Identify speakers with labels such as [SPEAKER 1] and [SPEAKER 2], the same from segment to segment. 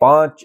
[SPEAKER 1] 5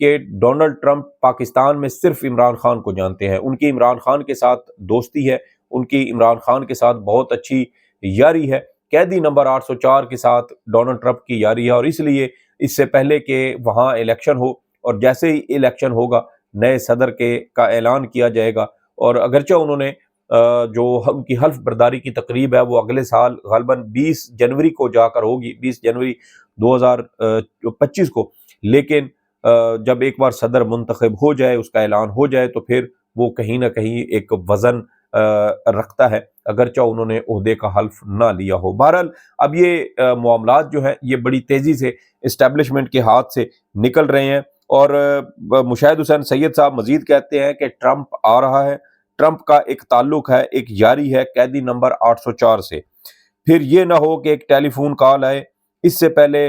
[SPEAKER 1] کہ Donald Trump Pakistan میں صرف عمران خان کو جانتے ہیں، ان کی عمران خان کے ساتھ دوستی ہے، ان کی عمران خان کے ساتھ بہت اچھی یاری ہے، قیدی نمبر 804 کے ساتھ ڈونلڈ ٹرمپ کی یاری ہے، اور اس لیے اس سے پہلے کہ وہاں الیکشن ہو اور جیسے ہی الیکشن ہوگا نئے صدر کا اعلان کیا جائے گا، اور اگرچہ انہوں نے جو ان کی حلف برداری کی تقریب ہے وہ اگلے سال غالباً 20 جنوری کو جا کر ہوگی، 20 جنوری 2025 کو، لیکن جب ایک بار صدر منتخب ہو جائے، اس کا اعلان ہو جائے، تو پھر وہ کہیں نہ کہیں ایک وزن رکھتا ہے، اگرچہ انہوں نے عہدے کا حلف نہ لیا ہو۔ بہرحال اب یہ معاملات جو ہیں یہ بڑی تیزی سے اسٹیبلشمنٹ کے ہاتھ سے نکل رہے ہیں، اور مشاہد حسین سید صاحب مزید کہتے ہیں کہ ٹرمپ آ رہا ہے، ٹرمپ کا ایک تعلق ہے، ایک یاری ہے قیدی نمبر 804 سے، پھر یہ نہ ہو کہ ایک ٹیلی فون کال آئے، اس سے پہلے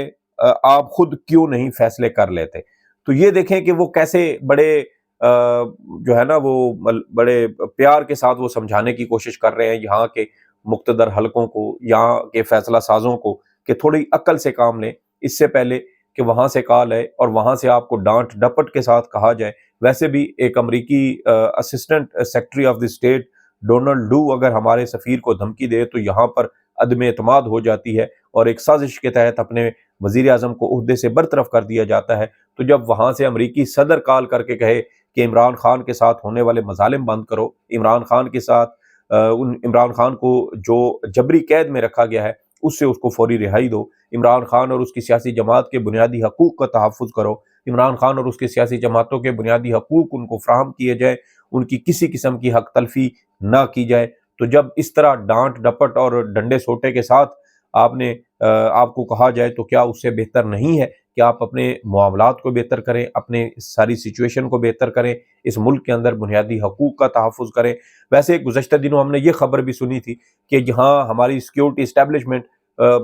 [SPEAKER 1] آپ خود کیوں نہیں فیصلے کر لیتے۔ تو یہ دیکھیں کہ وہ کیسے بڑے جو ہے نا وہ بڑے پیار کے ساتھ وہ سمجھانے کی کوشش کر رہے ہیں یہاں کے مقتدر حلقوں کو، یہاں کے فیصلہ سازوں کو، کہ تھوڑی عقل سے کام لیں، اس سے پہلے کہ وہاں سے کال آئے اور وہاں سے آپ کو ڈانٹ ڈپٹ کے ساتھ کہا جائے۔ ویسے بھی ایک امریکی assistant secretary of the state Donald do اگر ہمارے سفیر کو دھمکی دے تو یہاں پر عدم اعتماد ہو جاتی ہے، اور ایک سازش کے تحت اپنے وزیر اعظم کو عہدے سے برطرف کر دیا جاتا ہے۔ تو جب وہاں سے امریکی صدر کال کر کے کہے کہ عمران خان کے ساتھ ہونے والے مظالم بند کرو، عمران خان کے ساتھ عمران خان کو جو جبری قید میں رکھا گیا ہے اس سے اس کو فوری رہائی دو، عمران خان اور اس کی سیاسی جماعت کے بنیادی حقوق کا تحفظ کرو، عمران خان اور اس کے سیاسی جماعتوں کے بنیادی حقوق ان کو فراہم کیے جائے، ان کی کسی قسم کی حق تلفی نہ کی جائے۔ تو جب اس طرح ڈانٹ ڈپٹ اور ڈنڈے سوٹے کے ساتھ آپ کو کہا جائے تو کیا اس سے بہتر نہیں ہے کہ آپ اپنے معاملات کو بہتر کریں، اپنے ساری سچویشن کو بہتر کریں، اس ملک کے اندر بنیادی حقوق کا تحفظ کریں۔ ویسے گزشتہ دنوں ہم نے یہ خبر بھی سنی تھی کہ جہاں ہماری سیکیورٹی اسٹیبلشمنٹ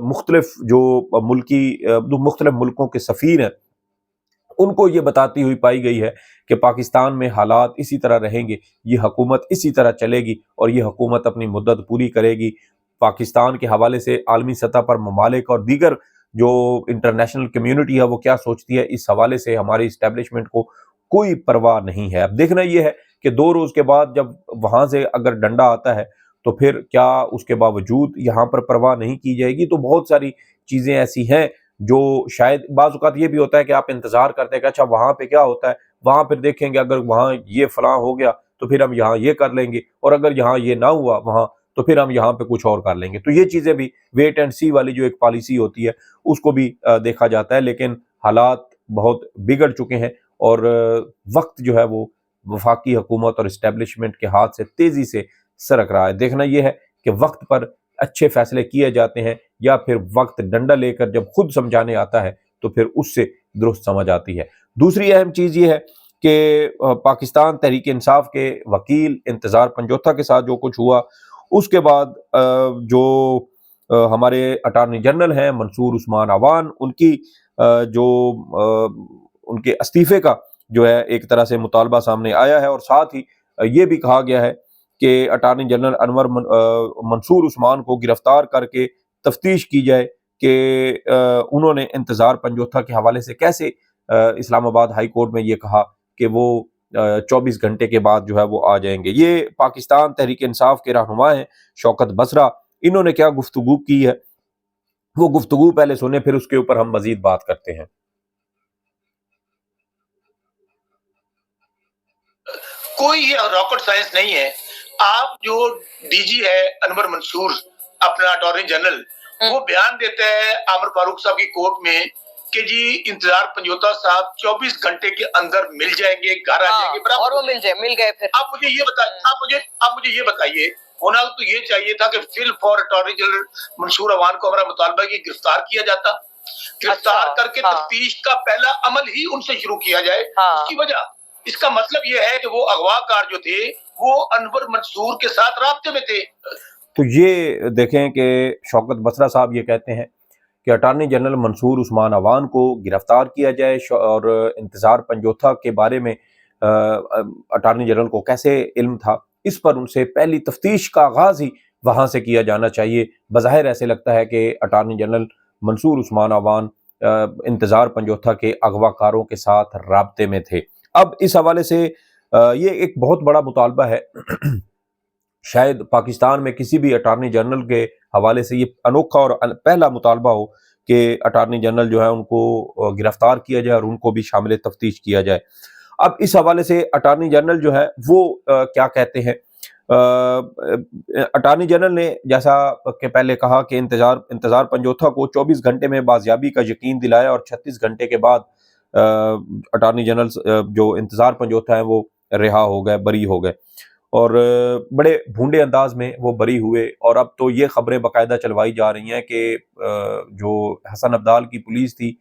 [SPEAKER 1] مختلف ملکوں کے سفیر ہیں ان کو یہ بتاتی ہوئی پائی گئی ہے کہ پاکستان میں حالات اسی طرح رہیں گے، یہ حکومت اسی طرح چلے گی اور یہ حکومت اپنی مدت پوری کرے گی۔ پاکستان کے حوالے سے عالمی سطح پر ممالک اور دیگر جو انٹرنیشنل کمیونٹی ہے وہ کیا سوچتی ہے، اس حوالے سے ہماری اسٹیبلشمنٹ کو کوئی پرواہ نہیں ہے۔ اب دیکھنا یہ ہے کہ 2 روز کے بعد جب وہاں سے اگر ڈنڈا آتا ہے تو پھر کیا اس کے باوجود یہاں پر پرواہ نہیں کی جائے گی۔ تو بہت ساری چیزیں ایسی ہیں جو شاید بعض اوقات یہ بھی ہوتا ہے کہ آپ انتظار کرتے ہیں کہ اچھا وہاں پہ کیا ہوتا ہے، وہاں پھر دیکھیں گے اگر وہاں یہ فلاں ہو گیا تو پھر ہم یہاں یہ کر لیں گے، اور اگر یہاں یہ نہ ہوا وہاں تو پھر ہم یہاں پہ کچھ اور کر لیں گے۔ تو یہ چیزیں بھی ویٹ اینڈ سی والی جو ایک پالیسی ہوتی ہے اس کو بھی دیکھا جاتا ہے، لیکن حالات بہت بگڑ چکے ہیں اور وقت جو ہے وہ وفاقی حکومت اور اسٹیبلشمنٹ کے ہاتھ سے تیزی سے سرک رہا ہے۔ دیکھنا یہ ہے کہ وقت پر اچھے فیصلے کیے جاتے ہیں یا پھر وقت ڈنڈا لے کر جب خود سمجھانے آتا ہے تو پھر اس سے درست سمجھ آتی ہے۔ دوسری اہم چیز یہ ہے کہ پاکستان تحریک انصاف کے وکیل انتظار پنجوتھا کے ساتھ جو کچھ ہوا، اس کے بعد جو ہمارے اٹارنی جنرل ہیں منصور عثمان عوان، ان کی جو ان کے استعفے کا جو ہے ایک طرح سے مطالبہ سامنے آیا ہے، اور ساتھ ہی یہ بھی کہا گیا ہے کہ اٹارنی جنرل انور منصور عثمان کو گرفتار کر کے تفتیش کی جائے کہ انہوں نے انتظار پنجوتھا کے حوالے سے کیسے اسلام آباد ہائی کورٹ میں یہ کہا کہ وہ 24 گھنٹے کے بعد جو ہے وہ آ جائیں گے۔ یہ پاکستان تحریک انصاف کے رہنما ہیں شوکت بصرہ، انہوں نے کیا گفتگو کی ہے وہ گفتگو پہلے سنیں، پھر اس کے اوپر ہم مزید بات کرتے ہیں۔
[SPEAKER 2] کوئی راکٹ سائنس نہیں ہے، آپ جو ڈی جی ہے انور منصور اپنا اٹارنی جنرل، وہ بیان دیتا ہے عامر فاروق صاحب کی کورٹ میں کہ جی انتظار پنجوتھا صاحب 24 گھنٹے کے اندر مل جائیں گے، گھر آ جائیں گے، اور وہ مل گئے۔ پھر آپ مجھے یہ بتائیے، ہونا تو یہ چاہیے تھا کہ فل فور اٹارنی جنرل منصور عوان کو ہمارا مطالبہ کہ گرفتار کیا جاتا، گرفتار کر کے تفتیش کا پہلا عمل ہی ان سے شروع کیا جائے۔ اس کی وجہ، اس کا مطلب یہ ہے کہ وہ اغوا کار جو تھے وہ انور منصور کے ساتھ رابطے میں تھے۔
[SPEAKER 1] تو یہ دیکھیں کہ شوکت بصرہ صاحب یہ کہتے ہیں کہ اٹارنی جنرل منصور عثمان عوان کو گرفتار کیا جائے، اور انتظار پنجوتھا کے بارے میں اٹارنی جنرل کو کیسے علم تھا، اس پر ان سے پہلی تفتیش کا آغاز ہی وہاں سے کیا جانا چاہیے۔ بظاہر ایسے لگتا ہے کہ اٹارنی جنرل منصور عثمان عوان انتظار پنجوتھا کے اغوا کاروں کے ساتھ رابطے میں تھے۔ اب اس حوالے سے یہ ایک بہت بڑا مطالبہ ہے، شاید پاکستان میں کسی بھی اٹارنی جنرل کے حوالے سے یہ انوکھا اور پہلا مطالبہ ہو کہ اٹارنی جنرل جو ہے ان کو گرفتار کیا جائے اور ان کو بھی شامل تفتیش کیا جائے۔ اب اس حوالے سے اٹارنی جنرل جو ہے وہ کیا کہتے ہیں، اٹارنی جنرل نے جیسا کہ پہلے کہا کہ انتظار پنجوتھا کو 24 گھنٹے میں بازیابی کا یقین دلایا اور 36 گھنٹے کے بعد اٹارنی جنرل جو انتظار پنجوتھا ہے وہ رہا ہو گئے، بری ہو گئے، اور بڑے بھونڈے انداز میں وہ بری ہوئے۔ اور اب تو یہ خبریں باقاعدہ چلوائی جا رہی ہیں کہ جو حسن عبدال کی پولیس تھی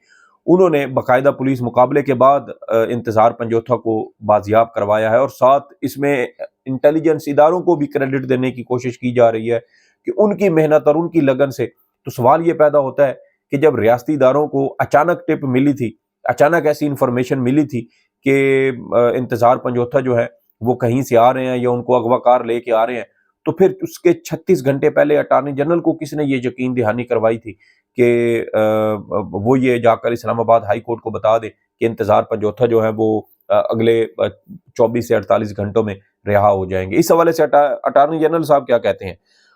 [SPEAKER 1] انہوں نے باقاعدہ پولیس مقابلے کے بعد انتظار پنجوتھا کو بازیاب کروایا ہے، اور ساتھ اس میں انٹیلیجنس اداروں کو بھی کریڈٹ دینے کی کوشش کی جا رہی ہے کہ ان کی محنت اور ان کی لگن سے۔ تو سوال یہ پیدا ہوتا ہے کہ جب ریاستی اداروں کو اچانک ٹپ ملی تھی، اچانک ایسی انفارمیشن ملی تھی کہ انتظار پنجوتھا جو ہے وہ کہیں سے آ رہے ہیں یا ان کو اغوا کار لے کے آ رہے ہیں، تو پھر اس کے 36 گھنٹے پہلے اٹارنی جنرل کو کس نے یہ یقین دہانی کروائی تھی کہ وہ یہ جا کر اسلام آباد ہائی کورٹ کو بتا دے کہ انتظار پنجوتھا جو ہے وہ اگلے 24 سے 48 گھنٹوں میں رہا ہو جائیں گے۔ اس حوالے سے اٹارنی جنرل صاحب کیا کہتے ہیں؟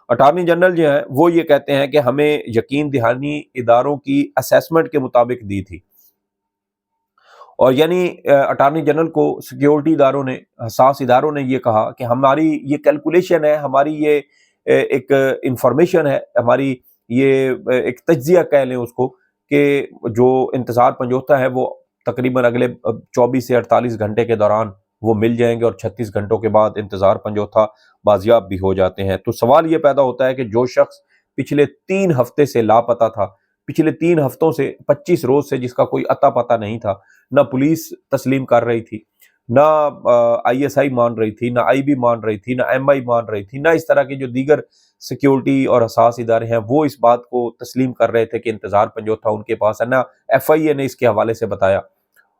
[SPEAKER 1] اٹارنی جنرل جو ہے وہ یہ کہتے ہیں کہ ہمیں یقین دہانی اداروں کی اسیسمنٹ کے مطابق دی تھی، اور یعنی اٹارنی جنرل کو سیکیورٹی اداروں نے، حساس اداروں نے یہ کہا کہ ہماری یہ کیلکولیشن ہے، ہماری یہ ایک انفارمیشن ہے، ہماری یہ ایک تجزیہ کہہ لیں اس کو، کہ جو انتظار پنجوتھا ہے وہ تقریباً اگلے 24 سے 48 گھنٹے کے دوران وہ مل جائیں گے، اور 36 گھنٹوں کے بعد انتظار پنجوتھا بازیاب بھی ہو جاتے ہیں۔ تو سوال یہ پیدا ہوتا ہے کہ جو شخص پچھلے 3 ہفتے سے لاپتہ تھا، پچھلے 3 ہفتوں سے 25 روز سے جس کا کوئی اتا پتہ نہیں تھا، نہ پولیس تسلیم کر رہی تھی، نہ آئی ایس آئی مان رہی تھی، نہ آئی بی مان رہی تھی، نہ ایم آئی مان رہی تھی، نہ اس طرح کے جو دیگر سیکیورٹی اور حساس ادارے ہیں وہ اس بات کو تسلیم کر رہے تھے کہ انتظار پنجوتھا ان کے پاس ہے، نہ ایف آئی اے نے اس کے حوالے سے بتایا،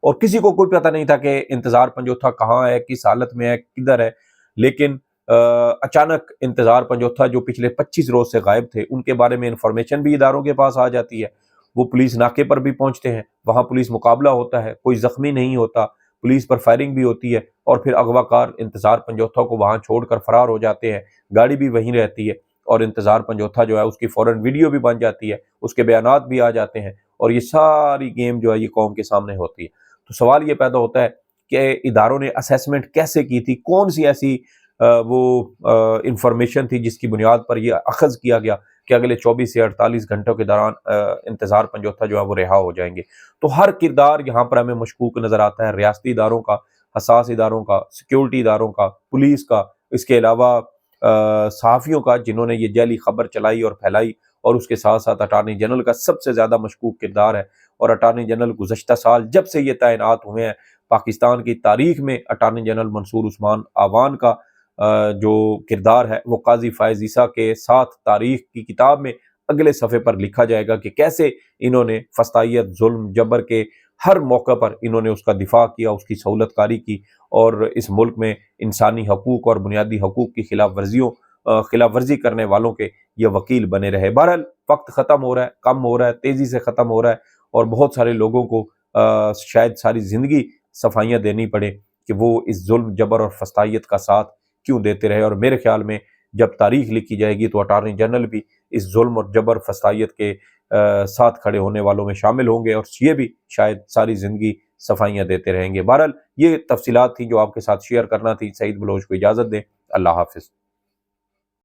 [SPEAKER 1] اور کسی کو کوئی پتہ نہیں تھا کہ انتظار پنجوتھا کہاں ہے، کس حالت میں ہے، کدھر ہے۔ لیکن اچانک انتظار پنجوتھا جو پچھلے 25 روز سے غائب تھے ان کے بارے میں انفارمیشن بھی اداروں کے پاس آ جاتی ہے، وہ پولیس ناکے پر بھی پہنچتے ہیں، وہاں پولیس مقابلہ ہوتا ہے، کوئی زخمی نہیں ہوتا، پولیس پر فائرنگ بھی ہوتی ہے، اور پھر اغوا کار انتظار پنجوتھا کو وہاں چھوڑ کر فرار ہو جاتے ہیں، گاڑی بھی وہیں رہتی ہے، اور انتظار پنجوتھا جو ہے اس کی فوراً ویڈیو بھی بن جاتی ہے، اس کے بیانات بھی آ جاتے ہیں، اور یہ ساری گیم جو ہے یہ قوم کے سامنے ہوتی ہے۔ تو سوال یہ پیدا ہوتا ہے کہ اداروں نے اسیسمنٹ کیسے کی تھی، کون سی ایسی وہ انفارمیشن تھی جس کی بنیاد پر یہ اخذ کیا گیا کہ اگلے 24 سے 48 گھنٹوں کے دوران انتظار پنجوتھا جو ہے وہ رہا ہو جائیں گے۔ تو ہر کردار یہاں پر ہمیں مشکوک نظر آتا ہے، ریاستی اداروں کا، حساس اداروں کا، سیکیورٹی اداروں کا، پولیس کا، اس کے علاوہ صحافیوں کا جنہوں نے یہ جعلی خبر چلائی اور پھیلائی، اور اس کے ساتھ ساتھ اٹارنی جنرل کا سب سے زیادہ مشکوک کردار ہے۔ اور اٹارنی جنرل گزشتہ سال جب سے یہ تعینات ہوئے ہیں، پاکستان کی تاریخ میں اٹارنی جنرل منصور عثمان آوان کا جو کردار ہے وہ قاضی فائز عیسیٰ کے ساتھ تاریخ کی کتاب میں اگلے صفحے پر لکھا جائے گا کہ کیسے انہوں نے فسطائیت، ظلم، جبر کے ہر موقع پر انہوں نے اس کا دفاع کیا، اس کی سہولت کاری کی، اور اس ملک میں انسانی حقوق اور بنیادی حقوق کی خلاف ورزی کرنے والوں کے یہ وکیل بنے رہے۔ بہرحال وقت ختم ہو رہا ہے، کم ہو رہا ہے، تیزی سے ختم ہو رہا ہے، اور بہت سارے لوگوں کو شاید ساری زندگی صفائیاں دینی پڑے کہ وہ اس ظلم، جبر اور فسطائیت کا ساتھ کیوں دیتے رہے۔ اور میرے خیال میں جب تاریخ لکھی جائے گی تو اٹارنی جنرل بھی اس ظلم اور جبر، فسطائیت کے ساتھ کھڑے ہونے والوں میں شامل ہوں گے، اور یہ بھی شاید ساری زندگی صفائیاں دیتے رہیں گے۔ بہرحال یہ تفصیلات تھیں جو آپ کے ساتھ شیئر کرنا تھی۔ سعید بلوچ کو اجازت دیں، اللہ حافظ۔